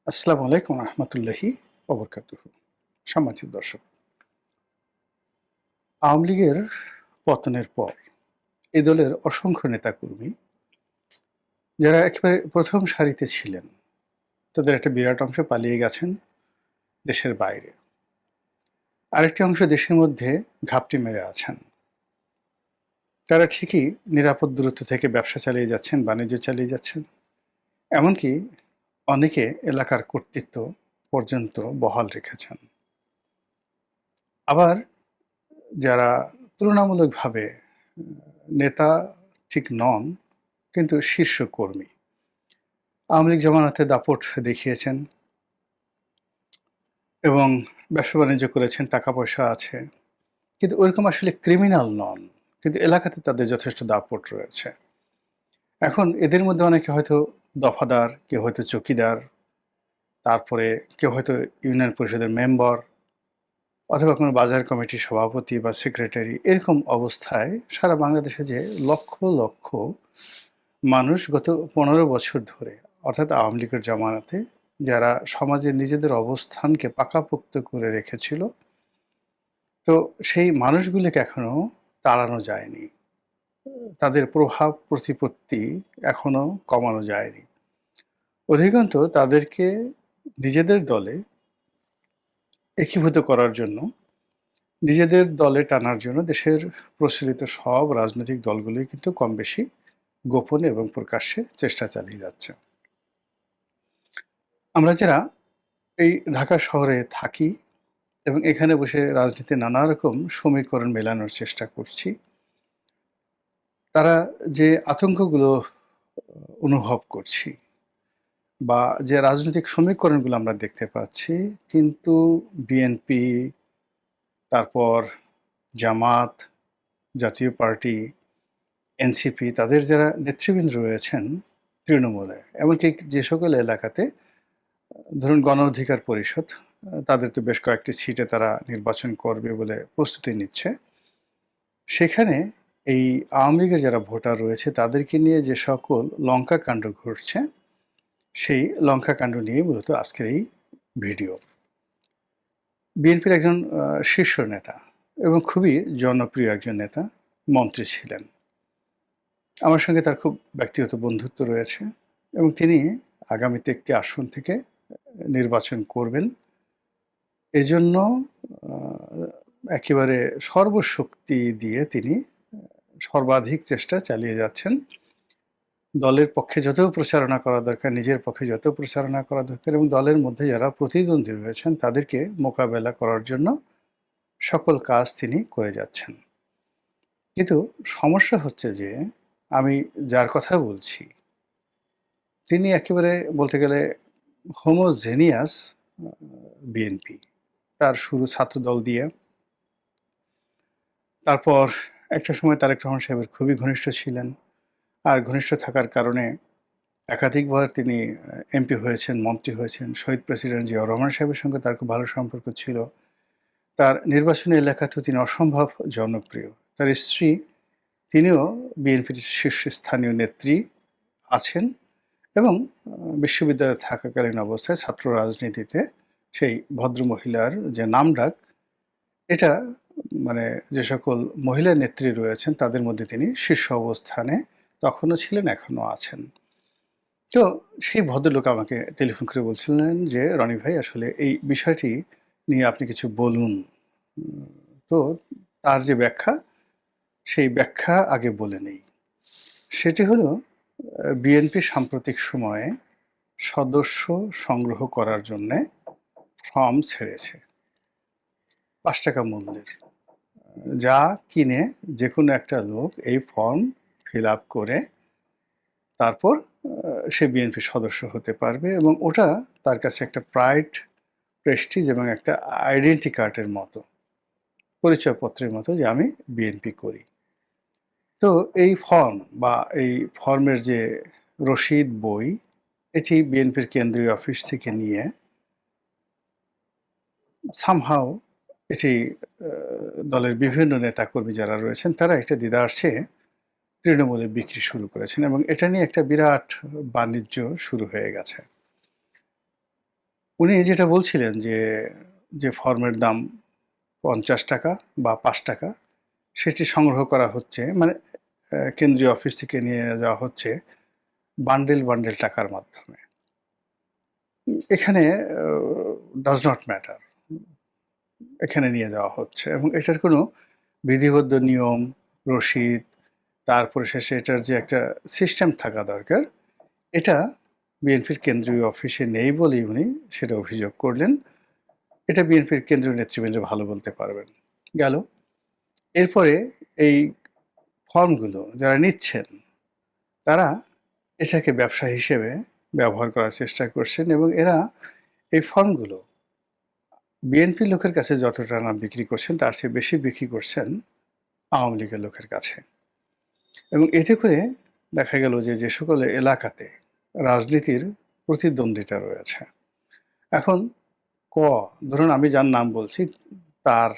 আসসালামু আলাইকুম রহমতুল্লাহি ওবরকাতুহু। সম্মানিত দর্শক, আওয়ামী লীগের পতনের পর এই দলের অসংখ্য নেতাকর্মী যারা একেবারে প্রথম সারিতে ছিলেন, তাদের একটা বিরাট অংশ পালিয়ে গেছেন দেশের বাইরে। আরেকটি অংশ দেশের মধ্যে ঘাপটি মেরে আছেন। তারা ঠিকই নিরাপদ দূরত্ব থেকে ব্যবসা চালিয়ে যাচ্ছেন, বাণিজ্য চালিয়ে যাচ্ছেন। এমনকি অনেকে এলাকার কর্তৃত্ব পর্যন্ত বহাল রেখেছেন। আবার যারা তুলনামূলকভাবে নেতা ঠিক নন, কিন্তু শীর্ষ কর্মী, আওয়ামী লীগ জামানাতে দাপট দেখিয়েছেন এবং ব্যবসা-বাণিজ্য করেছেন, টাকা-পয়সা আছে। কিন্তু ওরকম আসলে ক্রিমিনাল নন। কিন্তু এলাকাতে তাদের যথেষ্ট দাপট রয়েছে। এখন এদের মধ্যে অনেকে হয়তো দফাদার, কেউ হয়তো চৌকিদার, তারপরে কেউ হয়তো ইউনিয়ন পরিষদের মেম্বার অথবা কোনো বাজার কমিটির সভাপতি বা সেক্রেটারি। এরকম অবস্থায় সারা বাংলাদেশে যে লক্ষ, লক্ষ মানুষ গত ১৫ বছর ধরে, অর্থাৎ আওয়ামী লীগের জামানাতে যারা সমাজে নিজেদের অবস্থানকে পাকাপোক্ত করে রেখেছিল, তো সেই মানুষগুলিকে এখনো তাড়ানো যায়নি। তাদের প্রভাব প্রতিপত্তি এখনো কমানো যায়নি। অধিকন্তু তাদেরকে নিজেদের দলে একীভূত করার জন্য, নিজেদের দলে টানার জন্য দেশের প্রচলিত সব রাজনৈতিক দলগুলোই কিন্তু কমবেশি গোপনে এবং প্রকাশ্যে চেষ্টা চালিয়ে যাচ্ছে। আমরা যারা এই ঢাকা শহরে থাকি এবং এখানে বসে রাজনীতির নানা রকম সমীকরণ মেলানোর চেষ্টা করছি, তারা যে আতঙ্কগুলো অনুভব করছি বা যে রাজনৈতিক সমীকরণগুলো আমরা দেখতে পাচ্ছি, কিন্তু বিএনপি, তারপর জামাত, জাতীয় পার্টি, এনসিপি, তাদের যারা নেতৃবৃন্দ রয়েছেন তৃণমূলে, এমনকি যে সকল এলাকাতে ধরুন গণ অধিকার পরিষদ, তাদের তো বেশ কয়েকটি সিটে তারা নির্বাচন করবে বলে প্রস্তুতি নিচ্ছে। সেখানে এই আওয়ামী লীগের যারা ভোটার রয়েছে তাদেরকে নিয়ে যে সকল লঙ্কাকাণ্ড ঘটছে, সেই লঙ্কাকাণ্ড নিয়ে মূলত আজকের এই ভিডিও। বিএনপির একজন শীর্ষ নেতা এবং খুবই জনপ্রিয় একজন নেতা, মন্ত্রী ছিলেন। আমার সঙ্গে তার খুব ব্যক্তিগত বন্ধুত্ব রয়েছে এবং তিনি আগামীতে একটি আসন থেকে নির্বাচন করবেন। এজন্য আ একেবারে সর্বশক্তি দিয়ে তিনি সর্বাধিক চেষ্টা চালিয়ে যাচ্ছেন। দলের পক্ষে যত প্রচারণা করা দরকার, নিজের পক্ষে যত প্রচারণা করা দরকার এবং দলের মধ্যে যারা প্রতিদ্বন্দ্বী রয়েছেন তাদেরকে মোকাবেলা করার জন্য সকল কাজ তিনি করে যাচ্ছেন। কিন্তু সমস্যা হচ্ছে যে আমি যার কথা বলছি, তিনি একেবারে বলতে গেলে হোমোজেনিয়াস আ বিএনপি। তার শুরু ছাত্রদল দিয়ে। তারপর একটা সময় তারেক রহমান সাহেবের খুবই ঘনিষ্ঠ ছিলেন। আর ঘনিষ্ঠ থাকার কারণে একাধিকবার তিনি এমপি হয়েছেন, মন্ত্রী হয়েছেন। শহীদ প্রেসিডেন্ট জিয়াউর রহমান সাহেবের সঙ্গে তার খুব ভালো সম্পর্ক ছিল। তার নির্বাচনী এলাকাতেও তিনি অসম্ভব জনপ্রিয়। তার স্ত্রী, তিনিও বিএনপির শীর্ষস্থানীয় নেত্রী আছেন এবং বিশ্ববিদ্যালয়ে থাকাকালীন অবস্থায় ছাত্র রাজনীতিতে সেই ভদ্রমহিলার যে নামডাক, এটা মানে যে সকল মহিলা নেত্রী রয়েছেন তাদের মধ্যে তিনি শীর্ষ অবস্থানে তখনও ছিলেন, এখনো আছেন। তো সেই ভদ্রলোক আমাকে টেলিফোন করে বলছিলেন যে, "রনি ভাই, আসলে এই বিষয়টি নিয়ে আপনি কিছু বলুন।" উম তো তার যে ব্যাখ্যা, সেই ব্যাখ্যা আগে বলে নেই। সেটি হলো বিএনপি সাম্প্রতিক সময়ে সদস্য সংগ্রহ করার জন্যে ফর্ম ছেড়েছে ৳৫ মূল্যের। যা কিনে যেকোনো একটা লোক এই ফর্ম ফিল আপ করে তারপর সে বিএনপির সদস্য হতে পারবে এবং ওটা তার কাছে একটা প্রাইড, প্রেস্টিজ এবং একটা আইডেন্টি কার্ডের মতো, পরিচয়পত্রের মতো যে আমি বিএনপি করি। তো এই ফর্ম বা এই ফর্মের যে রসিদ বই, এটি বিএনপির কেন্দ্রীয় অফিস থেকে নিয়ে সামহাউ এটি আ দলের বিভিন্ন নেতাকর্মী যারা রয়েছেন তারা এটা দেদারসে তৃণমূলে বিক্রি শুরু করেছেন এবং এটা নিয়ে একটা বিরাট বাণিজ্য শুরু হয়ে গেছে। উনি যেটা বলছিলেন যে ফর্মের দাম ৳৫০ বা ৳৫ সেটি সংগ্রহ করা হচ্ছে, মানে কেন্দ্রীয় অফিস থেকে নিয়ে যাওয়া হচ্ছে বান্ডেল টাকার মাধ্যমে। এখানে ডাজ নট ম্যাটার। এখানে নিয়ে যাওয়া হচ্ছে এবং এটার কোনো বিধিবদ্ধ নিয়ম, রসিদ, তারপরে শেষে এটার যে একটা সিস্টেম থাকা দরকার, এটা বিএনপির কেন্দ্রীয় অফিসে নেই বলেই উনি সেটা অভিযোগ করলেন। এটা বিএনপির কেন্দ্রীয় নেতৃবৃন্দ ভালো বলতে পারবেন। গেল। এরপরে এই ফর্মগুলো যারা নিচ্ছেন, তারা এটাকে ব্যবসা হিসেবে ব্যবহার করার চেষ্টা করছেন এবং এরা এই ফর্মগুলো বিএনপি লোকের কাছে যতটা না বিক্রি করছেন, তার চেয়ে বেশি বিক্রি করছেন আওয়ামী লীগের লোকের কাছে। এবং এতে করে দেখা গেল যে সকল এলাকাতে রাজনীতির প্রতিদ্বন্দ্বিতা রয়েছে। এখন ক, ধরুন আমি যার নাম বলছি তার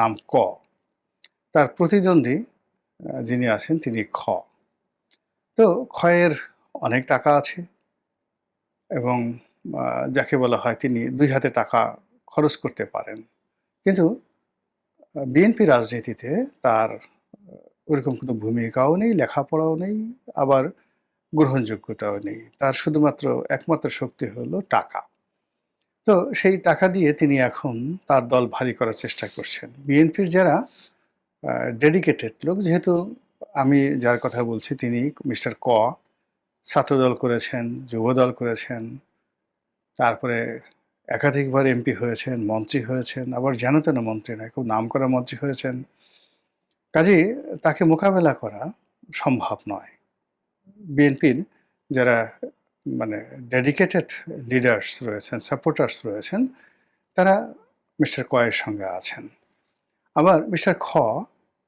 নাম ক, তার প্রতিদ্বন্দ্বী যিনি আছেন তিনি খ। তো খয়ের অনেক টাকা আছে এবং যাকে বলা হয় তিনি ২ হাতে টাকা খরচ করতে পারেন। কিন্তু বিএনপি রাজনীতিতে তার ওরকম কোনো ভূমিকাও নেই, লেখাপড়াও নেই, আবার গ্রহণযোগ্যতাও নেই। তার শুধুমাত্র একমাত্র শক্তি হলো টাকা। তো সেই টাকা দিয়ে তিনি এখন তার দল ভারী করার চেষ্টা করছেন। বিএনপির যারা ডেডিকেটেড লোক, যেহেতু আমি যার কথা বলছি তিনি মিস্টার ক ছাত্রদল করেছেন, যুবদল করেছেন, তারপরে একাধিকবার এমপি হয়েছেন, মন্ত্রী হয়েছেন, আবার যেন তেন মন্ত্রী নয়, খুব নামকরা মন্ত্রী হয়েছেন। কাজেই তাকে মোকাবেলা করা সম্ভব নয়। বিএনপির যারা মানে ডেডিকেটেড লিডার্স রয়েছেন, সাপোর্টার্স রয়েছেন, তারা মিস্টার কয়ের সঙ্গে আছেন। আবার মিস্টার খ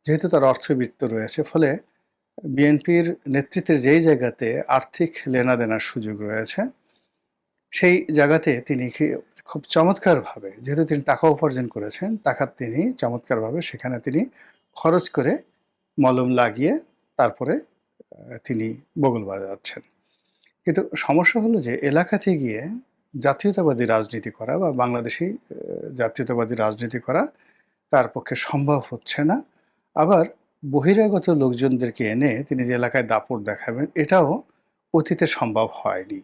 যেহেতু তার অর্থবিত্ত রয়েছে, ফলে বিএনপির নেতৃত্বের যেই জায়গাতে আর্থিক লেনাদেনার সুযোগ রয়েছে, সেই জায়গাতে তিনি খুব চমৎকারভাবে, যেহেতু তিনি টাকা উপার্জন করেছেন, টাকা তিনি চমৎকারভাবে সেখানে তিনি খরচ করে মলম লাগিয়ে তারপরে তিনি বগল বাজাচ্ছেন। কিন্তু সমস্যা হলো যে এলাকাতে গিয়ে জাতীয়তাবাদী রাজনীতি করা বা বাংলাদেশী জাতীয়তাবাদী রাজনীতি করা তার পক্ষে সম্ভব হচ্ছে না। আবার বহিরাগত লোকজনদেরকে এনে তিনি যে এলাকায় দাপট দেখাবেন, এটাও অতীতে সম্ভব হয়নি।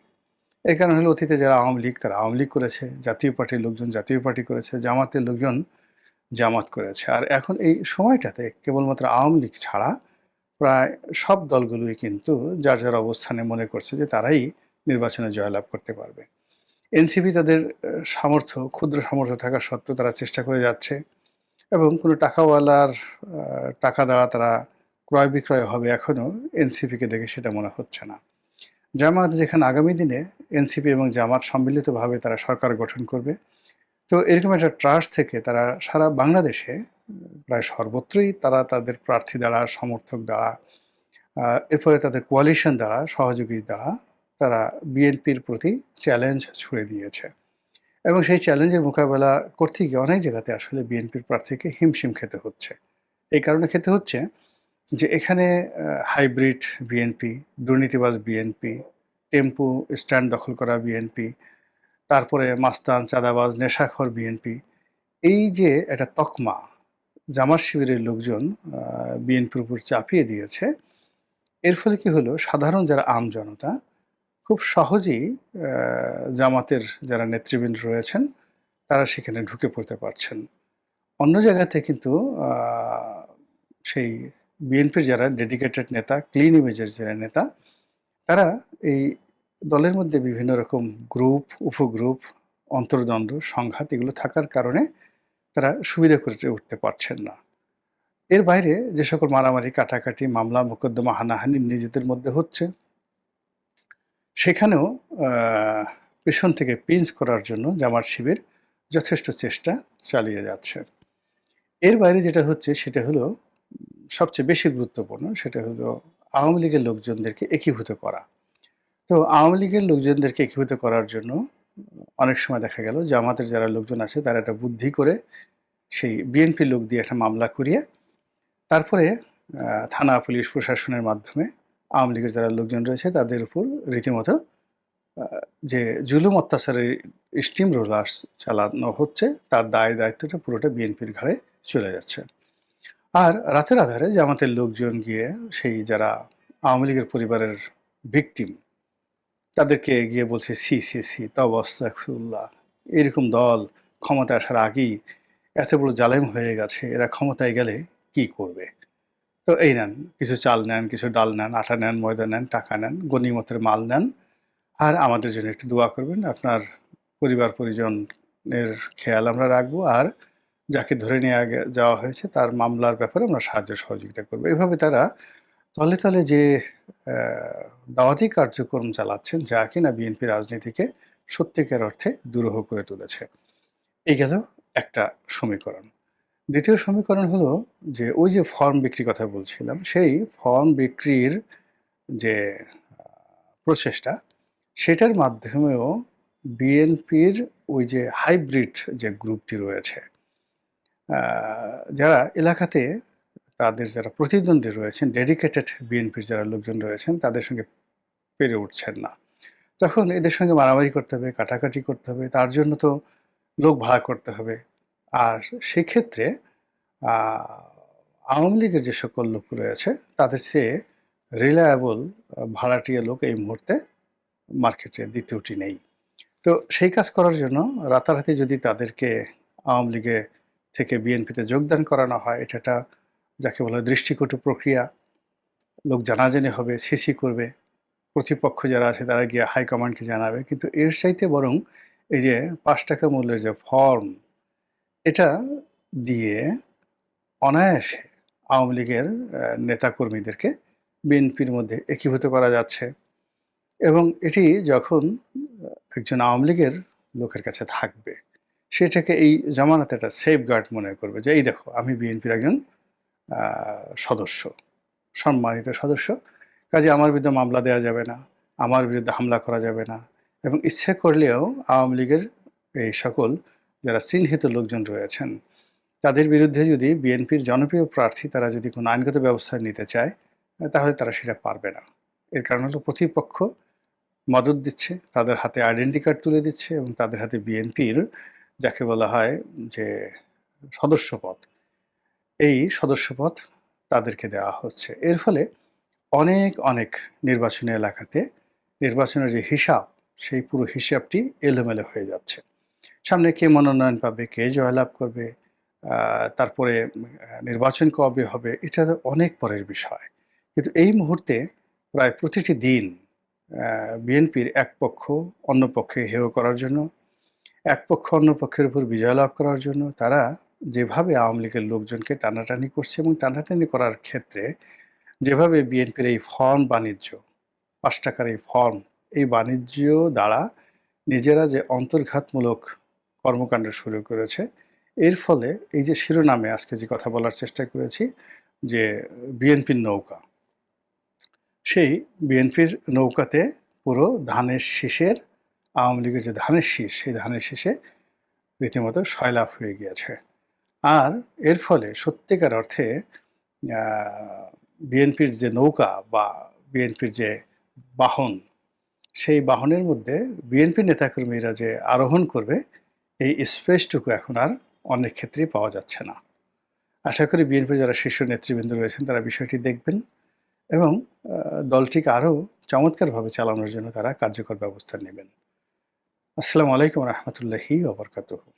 এই কারণ হলো অতীতে যারা আওয়ামী লীগ তারা আওয়ামী লীগ করেছে, জাতীয় পার্টির লোকজন জাতীয় পার্টি করেছে, জামাতের লোকজন জামাত করেছে। আর এখন এই সময়টাতে কেবলমাত্র আওয়ামী লীগ ছাড়া প্রায় সব দলগুলোই কিন্তু যার অবস্থানে মনে করছে যে তারাই নির্বাচনে জয়লাভ করতে পারবে। এনসিপি তাদের ক্ষুদ্র সামর্থ্য থাকা সত্ত্বেও তারা চেষ্টা করে যাচ্ছে এবং কোনো টাকাওয়ালার টাকা দ্বারা তারা ক্রয় বিক্রয় হবে এখনও এনসিপিকে দেখে সেটা মনে হচ্ছে না। জামাত যেখানে আগামী দিনে এনসিপি এবং জামাত সম্মিলিতভাবে তারা সরকার গঠন করবে, তো এরকম একটা ট্রাস্ট থেকে তারা সারা বাংলাদেশে প্রায় সর্বত্রই তারা তাদের প্রার্থী দ্বারা, সমর্থক দ্বারা, এরপরে তাদের কোয়ালিশন দ্বারা, সহযোগী দ্বারা তারা বিএনপির প্রতি চ্যালেঞ্জ ছুড়ে দিয়েছে এবং সেই চ্যালেঞ্জের মোকাবেলা করতে গিয়ে অনেক জায়গাতে আসলে বিএনপির প্রার্থীকে হিমশিম খেতে হচ্ছে। এই কারণে খেতে হচ্ছে যে এখানে হাইব্রিড বিএনপি, দুর্নীতিবাজ বিএনপি, টেম্পু স্ট্যান্ড দখল করা বিএনপি, তারপরে মাস্তান, চাঁদাবাজ, নেশাখোর বিএনপি, এই যে একটা তকমা জামাত শিবিরের লোকজন বিএনপির উপর চাপিয়ে দিয়েছে, এর ফলে কি হলো, সাধারণ যারা জনতা খুব সহজেই জামাতের যারা নেতৃবৃন্দ রয়েছেন তারা সেখানে ঢুকে পড়তে পারছেন। অন্য জায়গাতে কিন্তু সেই বিএনপির যারা ডেডিকেটেড নেতা, ক্লিন ইমেজের যারা নেতা, তারা এই দলের মধ্যে বিভিন্ন রকম গ্রুপ, উপগ্রুপ, অন্তর্দ্বন্দ্ব, সংঘাত এগুলো থাকার কারণে তারা সুবিধা করে উঠতে পারছেন না। এর বাইরে যে সকল মারামারি, কাটাকাটি, মামলা, মোকদ্দমা, হানাহানি নিজেদের মধ্যে হচ্ছে, সেখানেও পেছন থেকে পিঞ্চ করার জন্য জামাত শিবির যথেষ্ট চেষ্টা চালিয়ে যাচ্ছে। এর বাইরে যেটা হচ্ছে সেটা হলো সবচেয়ে বেশি গুরুত্বপূর্ণ, সেটা হলো আওয়ামী লীগের লোকজনদেরকে একীভূত করা। তো আওয়ামী লীগের লোকজনদেরকে একীভূত করার জন্য অনেক সময় দেখা গেল জামাতের যারা লোকজন আছে তারা একটা বুদ্ধি করে সেই বিএনপি লোক দিয়ে একটা মামলা করিয়ে তারপরে থানা, পুলিশ, প্রশাসনের মাধ্যমে আওয়ামী লীগের যারা লোকজন রয়েছে তাদের উপর রীতিমতো আ যে জুলুম অত্যাচারের স্টিম রোলার্স চালানো হচ্ছে, তার দায়-দায়িত্বটা পুরোটা বিএনপির ঘাড়ে চলে যাচ্ছে। আর রাতের আঁধারে জামাতের লোকজন গিয়ে সেই যারা আওয়ামী লীগের পরিবারের ভিকটিম তাদেরকে গিয়ে বলছে, ছি, ছি, ছি, তওবা আস্তাগফিরুল্লাহ। এরকম দল ক্ষমতায় আসার আগেই এত বড় জালেম হয়ে গেছে, এরা ক্ষমতায় গেলে কি করবে? তো এই নেন, কিছু চাল নেন, কিছু ডাল নেন, আটা নেন, ময়দা নেন, টাকা নেন, গনিমতের মাল নেন। আর আমাদের জন্য একটু দোয়া করবেন। আপনার পরিবার-পরিজনের খেয়াল আমরা রাখবো। আর যাকে ধরে নিয়ে যাওয়া হয়েছে তার মামলার ব্যাপারে আমরা সাহায্য সহযোগিতা করব। এভাবে তারা তলে, তলে যে অ্যা দাওয়াতি কার্যক্রম চালাচ্ছেন, যা কিনা বিএনপি রাজনীতিকে সত্যিকার অর্থে দুরূহ করে তুলেছে। এই গেল একটা সমীকরণ। ২য় সমীকরণ হলো যে ওই যে ফর্ম বিক্রির কথা বলছিলাম, সেই ফর্ম বিক্রির যে আ প্রচেষ্টা, সেটার মাধ্যমেও বিএনপির ওই যে হাইব্রিড যে গ্রুপটি রয়েছে, আ যারা এলাকাতে তাদের যারা প্রতিদ্বন্দ্বী রয়েছেন, ডেডিকেটেড বিএনপির যারা লোকজন রয়েছেন, তাদের সঙ্গে পেরে উঠছেন না। তখন এদের সঙ্গে মারামারি করতে হবে, কাটাকাটি করতে হবে। তার জন্য তো লোক ভাড়া করতে হবে। আর সেক্ষেত্রে আ আওয়ামী লীগের যে সকল লোক রয়েছে, তাদের চেয়ে রিলায়েবল ভাড়াটিয়া লোক এই মুহূর্তে মার্কেটে ২য় টি নেই। তো সেই কাজ করার জন্য রাতারাতি যদি তাদেরকে আওয়ামী লীগে থেকে বিএনপিতে যোগদান করানো হয়, এটা একটা যাকে বলা হয় দৃষ্টিকটু প্রক্রিয়া। লোক জানাজানি হবে, ছিছি করবে। প্রতিপক্ষ যারা আছে তারা গিয়ে হাইকমান্ডকে জানাবে। কিন্তু এর চাইতে বরং এই যে ৳৫ মূল্যের যে ফর্ম, এটা দিয়ে অনায়াসে আওয়ামী লীগের নেতাকর্মীদেরকে বিএনপির মধ্যে একীভূত করা যাচ্ছে। এবং এটি যখন একজন আওয়ামী লীগের লোকের কাছে থাকবে, সেটাকে এই জামানত একটা সেফগার্ড মনে করবে যে, "এই দেখো আমি বিএনপির একজন আ সদস্য, সম্মানিত সদস্য। কাজেই আমার বিরুদ্ধে মামলা দেয়া যাবে না, আমার বিরুদ্ধে হামলা করা যাবে না।" এবং ইচ্ছে করলেও আওয়ামী লীগের এই সকল যারা চিহ্নিত লোকজন রয়েছেন, তাদের বিরুদ্ধে যদি বিএনপির জনপ্রিয় প্রার্থী তারা যদি কোনো আইনগত ব্যবস্থা নিতে চায়, তাহলে তারা সেটা পারবে না। এর কারণ হলো প্রতিপক্ষ মদদ দিচ্ছে, তাদের হাতে আইডেন্টি কার্ড তুলে দিচ্ছে এবং তাদের হাতে বিএনপির যাকে বলা হয় যে সদস্যপদ, এই সদস্যপদ তাদেরকে দেওয়া হচ্ছে। এর ফলে অনেক, অনেক নির্বাচনী এলাকাতে নির্বাচনের যে হিসাব, সেই পুরো হিসাবটি এলোমেলো হয়ে যাচ্ছে। সামনে কে মনোনয়ন পাবে, কে জয়লাভ করবে, তারপরে নির্বাচন কবে হবে, এটা অনেক পরের বিষয়। কিন্তু এই মুহূর্তে প্রায় প্রতিটি দিন বিএনপির এক পক্ষ অন্য পক্ষে হেয় করার জন্য, এক পক্ষ অন্য পক্ষের উপর বিজয় লাভ করার জন্য তারা যেভাবে আওয়ামী লীগের লোকজনকে টানাটানি করছে এবং টানাটানি করার ক্ষেত্রে যেভাবে বিএনপির এই ফর্ম বাণিজ্য, ৳৫ এই ফর্ম, এই বাণিজ্য দ্বারা নিজেরা যে অন্তর্ঘাতমূলক কর্মকাণ্ড শুরু করেছে, এর ফলে এই যে শিরোনামে আজকে যে কথা বলার চেষ্টা করেছি যে বিএনপির নৌকা, সেই বিএনপির নৌকাতে পুরো ধানের শীষের আওয়ামী লীগের যে ধানের শীষ, সেই ধানের শীষে রীতিমতো সয়লাভ হয়ে গিয়েছে। আর এর ফলে সত্যিকার অর্থে আ বিএনপির যে নৌকা বা বিএনপির যে বাহন, সেই বাহনের মধ্যে বিএনপি নেতাকর্মীরা যে আরোহণ করবে, এই স্পেসটুকু এখন আর অনেক ক্ষেত্রেই পাওয়া যাচ্ছে না। আশা করি বিএনপির যারা শীর্ষ নেতৃবৃন্দ রয়েছেন তারা বিষয়টি দেখবেন এবং দলটিকে আরও চমৎকারভাবে চালানোর জন্য তারা কার্যকর ব্যবস্থা নেবেন। আসসালামু আলাইকুম রহমতুল্লাহি ওয়া বারাকাতুহু।